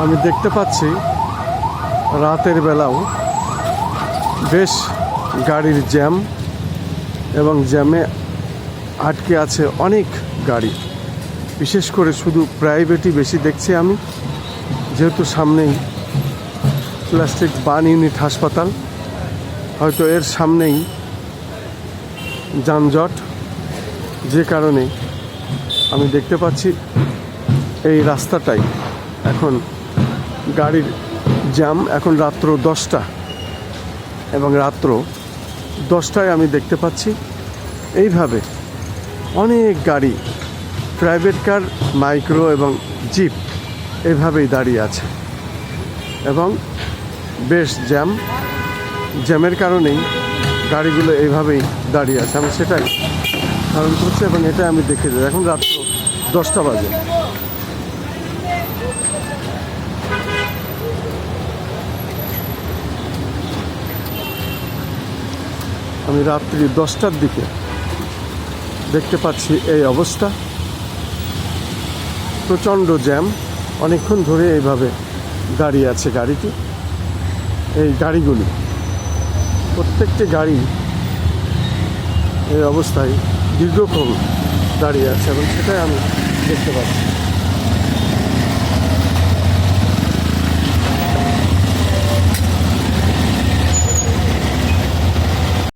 আমি দেখতে পাচ্ছি রাতের বেলাও বেশ গাড়ির জ্যাম, এবং জ্যামে আটকে আছে অনেক গাড়ি। বিশেষ করে শুধু প্রাইভেটই বেশি দেখছি আমি, যেহেতু সামনেই প্লাস্টিক বার্ন ইউনিট হাসপাতাল, হয়তো এর সামনেই যানজট, যে কারণে আমি দেখতে পাচ্ছি এই রাস্তাটাই এখন গাড়ির জ্যাম। এখন রাত্র 10টা, এবং রাত্র 10টায় আমি দেখতে পাচ্ছি এইভাবে অনেক গাড়ি, প্রাইভেট কার, মাইক্রো এবং জিপ এভাবেই দাঁড়িয়ে আছে, এবং বেশ জ্যামের কারণেই গাড়িগুলো এইভাবেই দাঁড়িয়ে আছে। আমি সেটাই ধারণ করছি, এবং এটা আমি দেখে যাই। এখন রাত্র 10টা বাজে। আমি রাত্রি 10টার দিকে দেখতে পাচ্ছি এই অবস্থা, প্রচণ্ড জ্যাম। অনেকক্ষণ ধরে এইভাবে দাঁড়িয়ে আছে গাড়িটি। এই গাড়িগুলি, প্রত্যেকটি গাড়ি এই অবস্থায় দীর্ঘক্ষণ দাঁড়িয়ে আছে, এবং সেটাই আমি দেখতে পাচ্ছি।